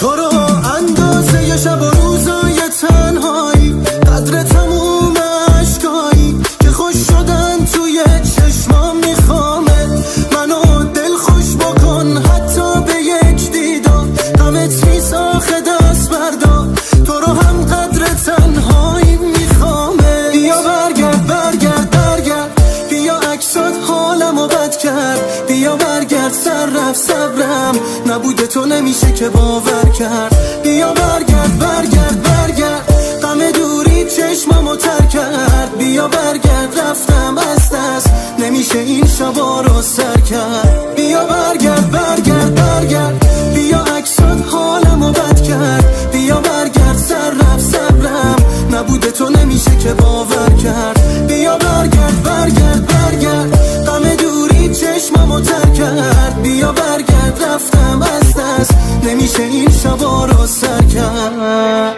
تو رو اندازه شب و روزای تنهایی، قدر تموم عشقایی که خوش شدن توی چشمام. میخوامت منو دل خوش بکن حتی به یک دیدار، غمت نیست آخه دست بردار. تو رو هم قدر تنهایی میخوامت. بیا برگرد برگرد برگرد، بیا عکسات حالمو بد کرد. بیا برگرد سر رفت صبرم نبوده تو نمیشه که باور کرد. بیا برگرد برگرد برگرد، غم دوری چشممو تر کرد. بیا برگرد رفتم از دست نمیشه این شبا رو سر کرد. بیا برگرد برگرد برگرد، بیا عکسات حالمو بد کرد. بیا برگرد سر رفت صبرم نبوده تو نمیشه که باور کرد. بیا برگرد برگرد برگرد، غم دوری چشممو تر کرد. بیا برگرد رفتم از دست نمیشه این شبا رو سر کرد.